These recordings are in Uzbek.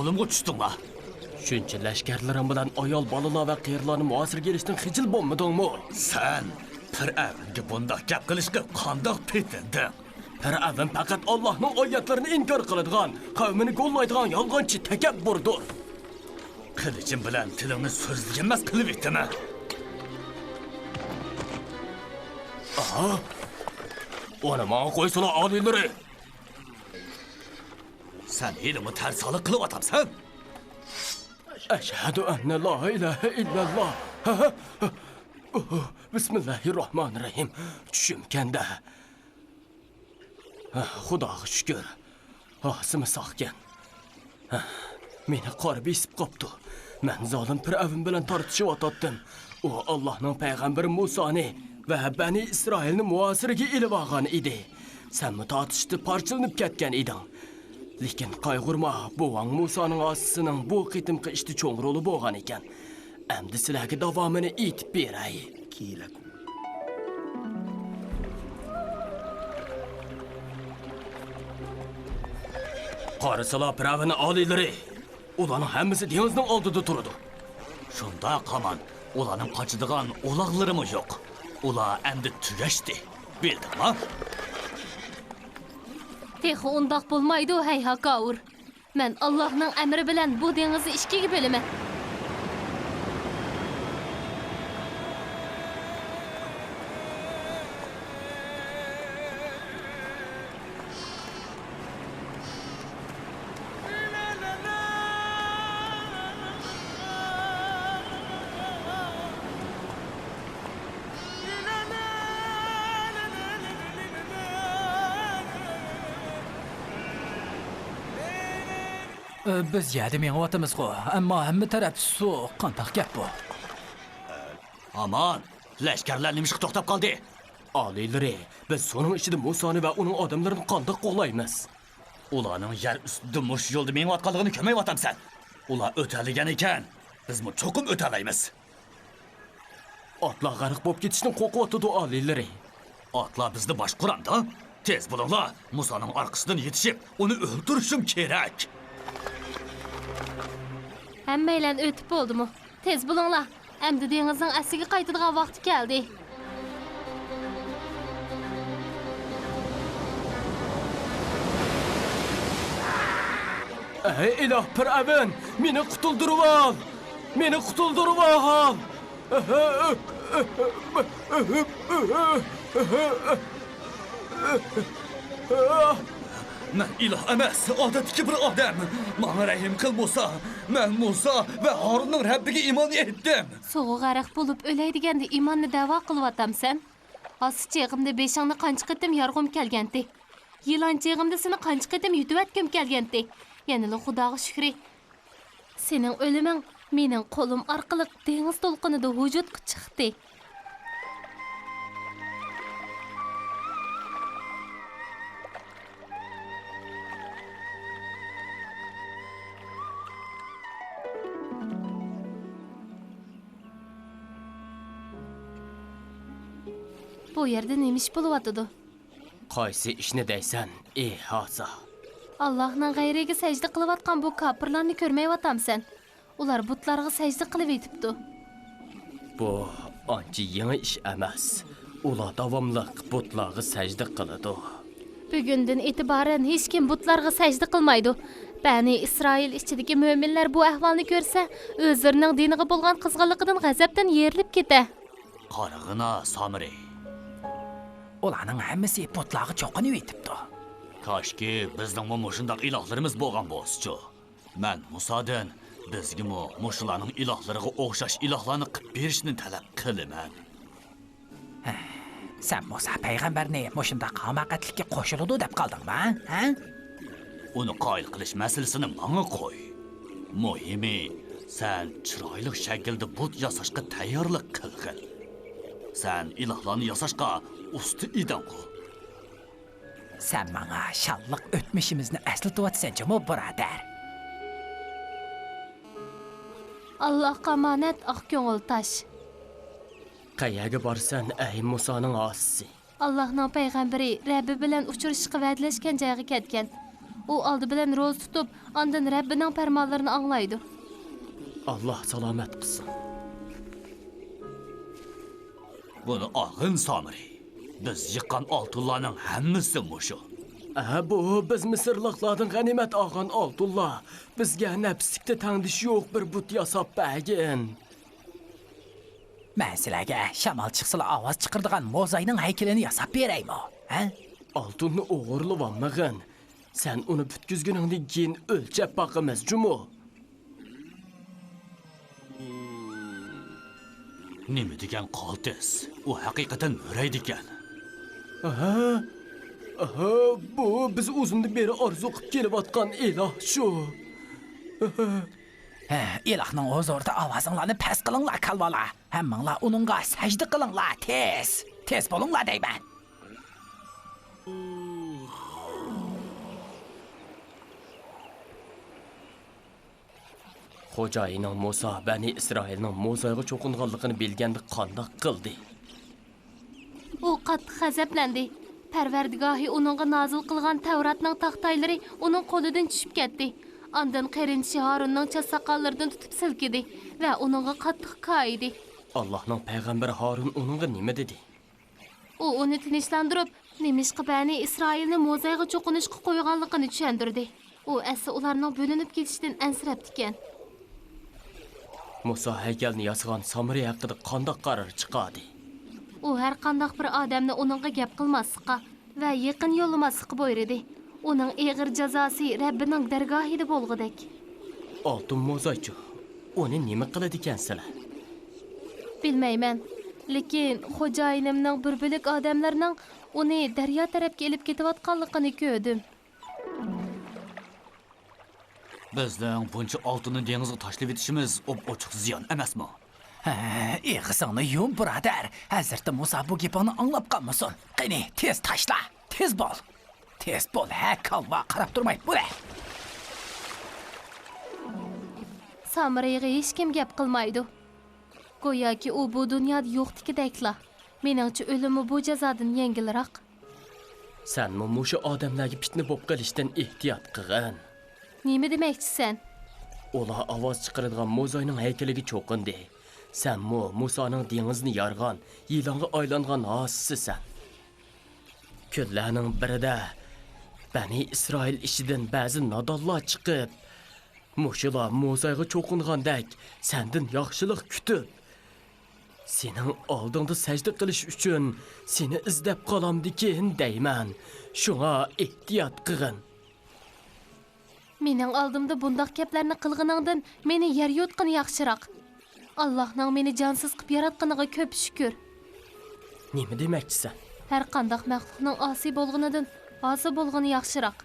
zolimga tushdingmi? Shuncha lashkarlarim bilan ayol bolalar va qiyirlarni muasirga elishdan xijil bo'lmadingmi? Sen Fir'avnga bundoq gap qilishga qandoq petinding? Fir'avn faqat Allohning oyatlarini inkor qiladigan, qavmini qo'llaydigan yolg'onchi takabburdir. Qilichin bilan tilingni so'zliga emas qilib etdimi? Aha. Ona menga qo'ysana oliylari. Sen ilmi tarsalik qilib atamsan? Ashhadu anna la ilaha illalloh. Bismillahirrohmanirrohim. Tushimkanda. Xudoga shukr. Osimi sog'gan. Meni qorib esib qopdi. Men zolim Fir'avn bilan tortishib o'tdim. U Allohning payg'ambari Musoni va Bani Isroilni muasiriga ilib olgan edi. Sen tortishda parchalanib ketgan eding. Lekin qayg'urma, buvang Musoning osisining bu qitimqi ishda cho'ng roli bo'lgan ekan. Endi sizlarga davomini aytib beray. Kelaku. Qarisalar Fir'avn oliylari. Ularning hammasi dengizning oldida turadi. Shunda qaman, ularning qochadigan uloqlarimi yo'q. Ular endi tugashdi. Bildingmi? Texi undoq bo'lmaydi, hey Hakavur. Men Allohning amri bilan bu dengizni ikkiga bo'laman. Biz yerda meng'yapmiz-ku, ammo hamma taraf suv, qandoq gap bu? Aman, lashkarlar nimishqa to'xtab qoldi? Oliylari, biz so'ning ichida Musoni va uning odamlarini qandoq qo'llaymiz? Ularning yer ustida mush yo'lda meng'yotganligini ko'mayapsan. Ular o'taligan ekan, biz bu cho'qim o'talaymiz. Otlar g'arq bo'lib ketishdan qo'rqyapti oliylari. Otlar bizni boshquranda, tez bo'linglar, Musoning orqasidan yetishib, uni o'ldirishim kerak. Hammanglar o'tib bo'ldimi? Tez bo'linglar. Endi dengizning asliga qaytadigan vaqti keldi. Ey iloh Fir'avn, meni qutuldirib ol. Meni qutuldirib ol. Men iloh emas, odatdagi bir odam. Menga rahim qil Musa. Men Musa va Harunning Rabbiga iymon etdim. So'g'i g'arq bo'lib o'lay deganda iymonni da'vo qilyapsan. Hozir cheg'imda beshingni qancha qitim yorg'im kelgandi. Yilon cheg'imda seni qancha qitim yutib atgim kelgandi. Yana Xudoga shukr. Sening o'liming mening qo'lim orqali dengiz to'lqinida vujudga chiqdi. Bu yerda nima ish bo'lyapti? Qaysi ishni deysan, ey Hasa? Allohning g'ayriga sajda qilayotgan bu kofirlarni ko'rmayapamsan. Ular butlarga sajda qilib etibdi. Bu ancha yangi ish emas. Ular davomli butlarga sajda qiladi. Bugundan e'tiboran hech kim butlarga sajda qilmaydi. Bani Isroil ichidagi mu'minlar bu ahvolni ko'rsa, o'zlarining diniga bo'lgan qizg'inligidan g'azabdan yerilib ketadi. Qarag'ina Samiri. Ularning hammasi butlarga cho'qinib etibdi. Koshki bizning mushundaq ilohlarimiz bo'lgan bo'lsa-chi. Men Musodan bizga mushularning ilohlariga o'xshash ilohlarni qilib berishni talab qilaman. Sen Musa payg'ambarni mushundaq hamoqatlikka qo'shiladi deb qoldingmi, ha? Uni qoyil qilish masalasini menga qo'y. Muhimi, sen chiroyli shaklda but yasashga tayyorlik qilgin. Sen ilohlarni yasashga usti eding-ku. Sen menga shalliq o'tmishimizni eslatyapsan-chi, birodar? Allohga omonat oq ko'ngil tosh. Qayerga borsan, ey Musoning osisi? Allohning payg'ambari Rabbi bilan uchrashishga va'dalashgan joyga ketgan. U aldı bilan roz tutub, ondan Rabbining farmonlarini anglaydi. Allah salomat qilsin. Buni olg'in Samiri. Biz yiqqan oltinlarning hammasi mushu. Bu biz Misrliqlardan g'animat olgan oltinlar. Bizga nafslikda tangdish yo'q bir but yasab bergin. Men sizlarga shamol chiqsa ovoz chiqaradigan mo'zayning haykalini yasab beraymi? Ha? Oltinni o'g'irlab olmag'in. Sen uni butkizguningdan keyin o'lchab boqamiz, jumu. Nima degan qoltis? U haqiqatan muraydi ekan. Bu biz o'zimdan beri orzu qilib kelayotgan iloh shu. Ilohning huzurida ovozinglarni past qilinglar, kalvalar. Hammanglar uningga sajda qilinglar, tez. Tez bo'linglar deyman. Xo'jayining Musa Bani Isroilning mo'zayga cho'qinganligini bilganda qandoq qildi? U qattiq g'azablandi. Parvardigohi uningga nozil qilgan Tavratning taxtaylari uning qo'lidan tushib ketdi. Ondan qarindoshi Harunning chasaqallaridan tutib silkidi va uningga qattiq koyidi. Allohning payg'ambari Harun uningga nima dedi? U uni tinchlantirib, nemishqa Bani Isroilni mo'zayga cho'qinishga qo'yganligini tushuntirdi. U asli ularning bo'linib ketishidan ansirabdi ekan. Musa haykalni yasagan Samiri haqida qandoq qaror chiqadi? U har qanday bir odamni uningga gap qilmaslikqa va yaqin yo'llamaslikqa buyurdi. Uning eg'ir jazosi Rabbining dargohida bo'lg'idek. Oltin mo'zaychi, uni nima qiladi ekansizlar? Bilmayman, lekin xo'jayinimning bir bilik odamlarning uni daryo tarafga elib ketayotganligini ko'rdim. Bizning buncha oltinni dengizga tashlab etishimiz ochiq ziyon emasmi? Ig'isingni yum, birodar. Hazrati Musa bu gapini anglab qolmasin. Qani, tez tashla. Tez bo'l. Tez bo'l, kalva qarab turmay, bo'la. Samiriga hech kim gap qilmaydi. Go'yoki u bu dunyoda yo'qdikidekla. Meningcha o'limi bu jazodan yengilroq. Sen mushu odamlarga fitna bo'lib qolishdan ehtiyot qilgin. Nima demoqchisan? Ular ovoz chiqaradigan mo'zayning haykaliga cho'qindi. Sen Musaning dengizni yargan, yilonga aylangan hosisan. Kunlarning birida Bani Isroil ishidan ba'zi nodonlar chiqib, mushular mo'zayga cho'qingandek, sendan yaxshilik kutib, sening oldingda sajda qilish uchun seni izlab qolamdikin deyman. Shunga ehtiyot qilgin. Mening oldimda bundoq gaplarni qilganingdan meni yer yutqin yaxshiroq. Allohning meni jonsiz qilib yaratganiga ko'p shukr. Nima demoqchisan? Har qanday maxluqning osi bo'lganidan osi bo'lgani yaxshiroq.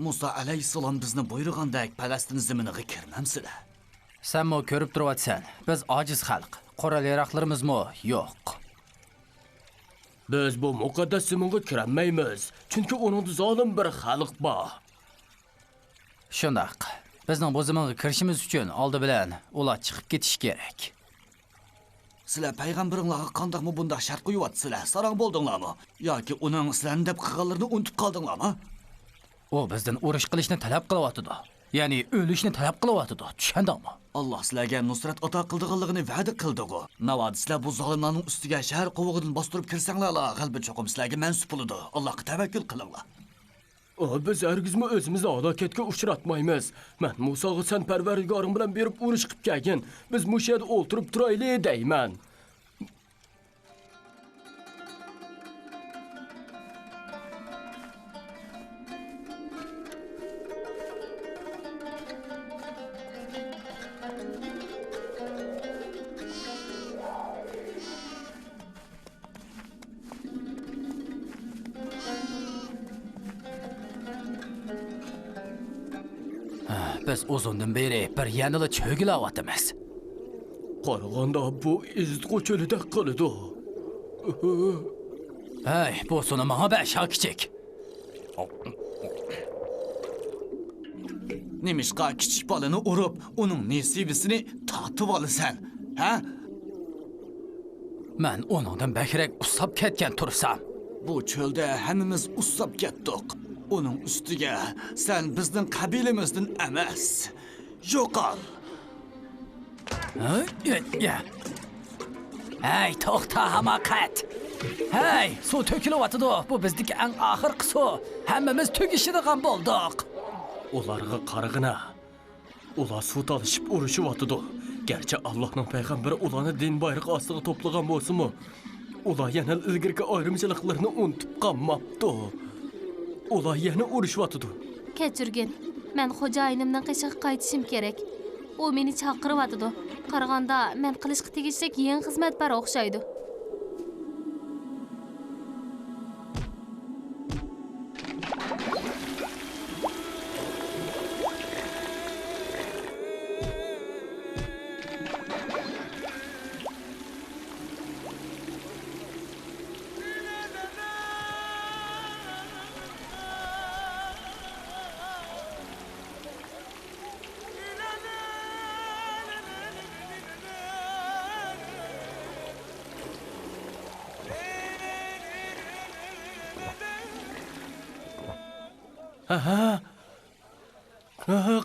Musa alayhissalom bizni buyurgandek Falastin zaminiga kirmamsizlar. Senmi ko'rib turibsan, biz ojiz xalq. Qurol-yarog'larimizmi yo'q. Biz bu muqaddas zamonga kirolmaymiz, chunki uningda zolim bir xalq bor. Shundoq. Bizning bu zamonga kirishimiz uchun oldi bilan ular chiqib ketish kerak. Sizlar payg'ambaringlarga qandoqmi bunda shart qo'yapsizlar? Sarang bo'ldinglarmi yoki uning sizlarni deb qilganlarini unutib qoldinglarmi? U bizdan urush qilishni talab qilyapti. Ya'ni o'lishni talab qilyapti. Tushundingmi? Alloh sizlarga nusrat ato qildiganligini va'da qildi-ku. Navod sizlar bu zolimlarning ustiga shahar qovug'idan bostirib kirsanglar, g'alba cho'qim sizlarga mansub bo'ladi. Allohga tavakkul qilinglar. Biz hargizmi o'zimizni halokatga uchratmaymiz. Men Musoga sen Parvardigoring bilan berib urush qilib kelgin. Biz mushu yerda o'ltirib turaylik deyman. Biz uzundan beri bir yanılı cho'gilayapmiz. Qarag'anda bu izqo cho'lida qiladi. Hey, bu sonu mana 5 kichik. Nemishqa kichik bolani urib, uning nasibisini tortib olasan, ha? Men oningdan bakrak usab ketgan tursam. Bu çölde hammamiz usab ketdik. Uning ustiga sen bizning qabilamizdan emas. Yo'qol. Ya. Hey, to'xta hamakat. Hey, suv to'kilyapti. Bu bizdagi eng oxirgi suv. Hammamiz tugishadigan bo'ldik. Ularga qarag'ina. Ular suv talishib urushyapti. Gerçi Allah'ның payg'ambari ularni din bayrog'i ostiga to'plagan bo'lsa-mu, ular yana ilgirki ayrımcılıklarını unutib qolmabdi. Ular yana urushyapti. Kechirgin. Men xo'jayinimning qishiga qaytishim kerak. U meni chaqiryapti. Qaraganda men qilishga tegishli yangi xizmat bor o'xshaydi.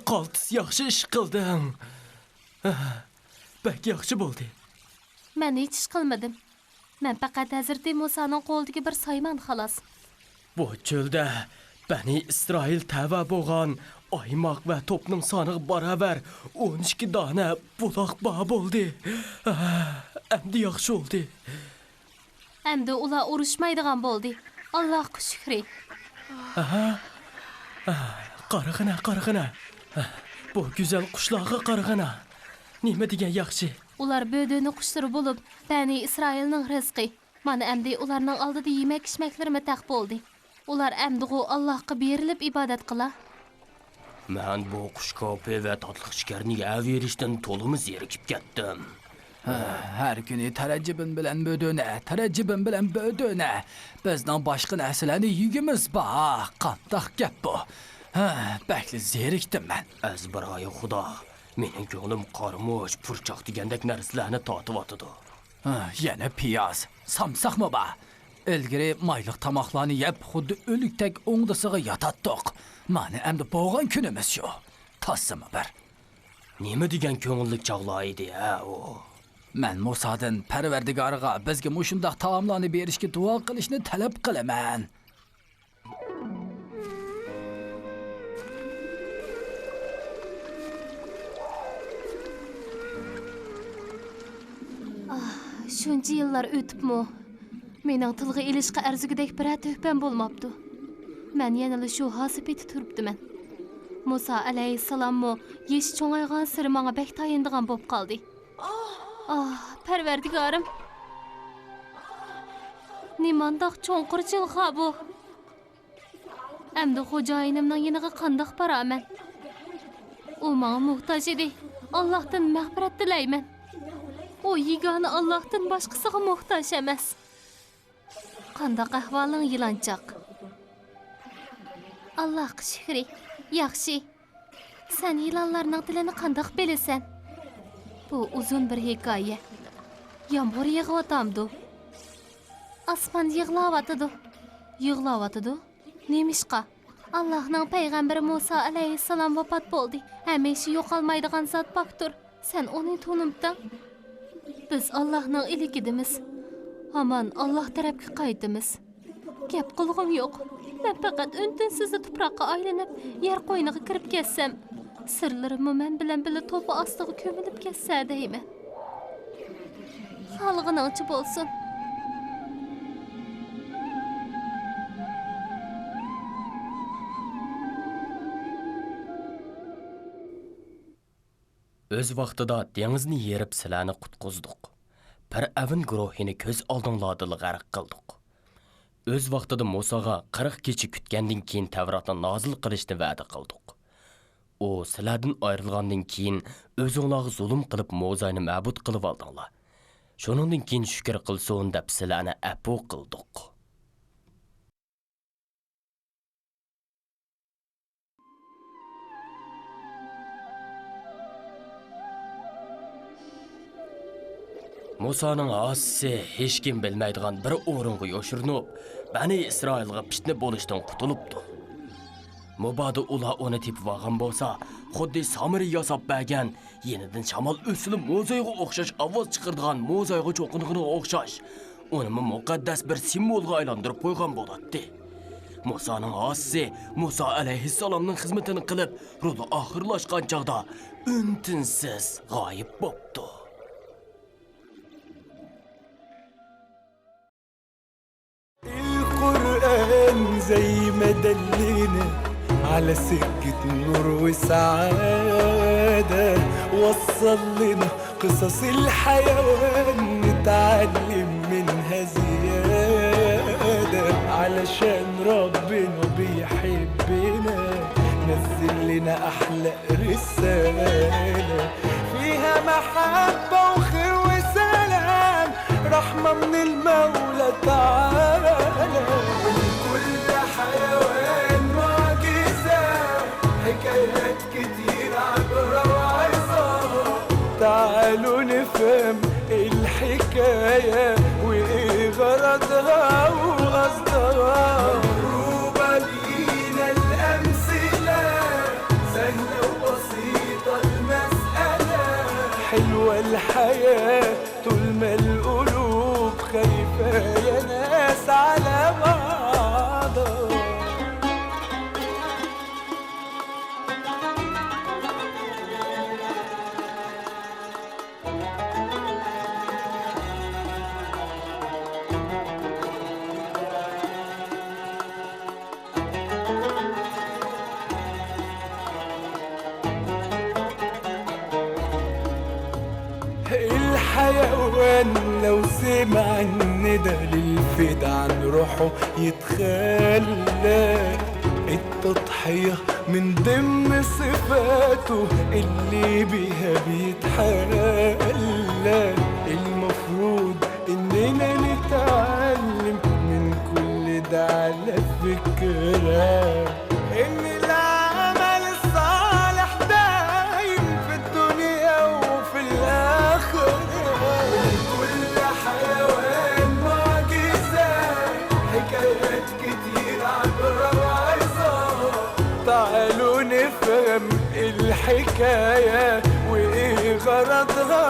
Qaltis yaxshi ish qilding. Bak yaxshi bo'ldi. Men hech ish qilmadim. Men faqat Hazrati Musoning qo'lidagi bir sayman xolos. Bu çöldə Bani İsrail təvə bo'lgan oymoq va to'pning soniga baravar 12 dona buloq bor bo'ldi. Endi yaxshi oldu. Endi ular urushmaydigan bo'ldi. Allohga shukr. Qarag'ina. Bu go'zal qushlarga qarag'ina. Nima degan yaxshi. Ular bödöni qushlari bo'lib, Bani Isroilning rizqi. Mana endi ularning oldida yemak-ichmaklari taq bo'ldi. Ular endi Allohga berilib ibodat qila. Men bu qush ko'pi va tatlı shikarni yeverishdan to'limi zerikib ketdim. Her kuni tarajjibin bilan bödöne. Bizning boshqa narsalarni yegimiz bor. Qandoq gap bu? Bakli zerikdim men. Azbaroyi Xudo, mening ko'nglim qarmosh, purchoq degandek narsalarni tortyapti. Yana piyoz, samsaqmi bor? Ilgari mayliq tomoqlarni yeb, xuddi o'likdek o'ngdisiga yotatdik. Mana endi bo'lgan kunimiz shu. Tossimi bir. Nima degan ko'ngillik chog'lar edi o? Men Musodan Parvardigoriga bizga mushundaq taomlarni berishga duo qilishni talab qilaman. Shuncha yillar o'tibmi? Mening tilga ilishqa arzigidek bir tuhfam bo'lmabdi. Men yana shu hasibeti turibdiman. Musa alayhissalommi yesh cho'ngaygan siri menga bek tayindigan bo'lib qoldi. Parvardigorim. Nimandoq cho'nqirchilqa bu? Endi xo'jayinimning yiniga qandoq boraman? U menga muhtoj edi. Allohdan mag'firat tilayman. O yigani Allohdan boshqasiga muhtoj emas. Qandoq ahvoling yilonchoq? Allohga shukr. Yaxshi. Sen yilonlarning tilini qandoq bilasan? Bu uzun bir hikoya. Yomg'ir yig'ayotamdi. Osmon yig'layotdi. Nemishqa? Allohning payg'ambari Musa alayhissalom vafot bo'ldi. Hamisha yo'qolmaydigan zot bokdir. Sen uni tunibding. Biz Allohning iligidimiz. Aman Allah tarafga qaytimiz. Gap qilg'im yo'q. Men faqat untinsiz tuproqqa aylanib, yer qo'yniga kirib ketsam, sirlarim men bilan to'pi ostiga ko'milib ketsa deyman. Xalqiningchi bo'lsin. Öz vaqtida dengizni yerib sizlarni qutqizdik. Fir'avn guruhini ko'z oldinglarda g'arq qildik. Öz vaqtida Musoga 40 kecha kutgandan keyin Tavrotni nozil qilishni va'da qildik. U sizlardan ayrilgandan keyin o'zingizlarga zulm qilib Mozayni ma'bud qilib oldinglar. Shuningdan keyin shukr qilsin deb sizlarni afu qildik. Musoning osisi hech kim bilmaydigan bir o'ringa yoshirinib, Bani Isroilga fitna bo'lishdan qutulibdi. Mubodi ular uni tepib olgan bo'lsa, xuddi Samiri yasab bergan, yenidan shamol o'silib mo'zayga o'xshash ovoz chiqaradigan mo'zayga cho'qinig'iga o'xshash, uni muqaddas bir simvolga aylantirib qo'ygan bo'ladi. Musoning osisi Muso alayhissalomning xizmatini qilib, ruhi oxirlashgan chaqda untinsiz g'oyib bo'ldi. القرآن زي ما دلنا على سكة نور وسعادة، وصل لنا قصص الحيوان نتعلم منها زيادة، علشان ربنا بيحبنا نزل لنا أحلى رسالة فيها محبة وخير وسلام، رحمة من المولى تعالى. ولكل حيوان معجزة، حكايات كتير عبرة وعظة، تعالوا نفهم الحكاية وإيه غرضها وقصدها. مضروبة لينا الأمثلة، سهلة وبسيطة المسألة، حلوة الحياة طول ما القلوب خايفة يا ناس على بعضها. الحيوان لو سمع الندى للفدا عن روحه يتخلى، التضحية من ضمن صفاته اللي بيها بيتحلى. المفروض اننا نتعلم من كل ده على فكرة ان العمل الصالح دايم في الدنيا وفي الآخرة. كل حيوان معجزة، حكايات كتير عبرة وعظة، تعالوا نفهم الحكاية وإيه غرضها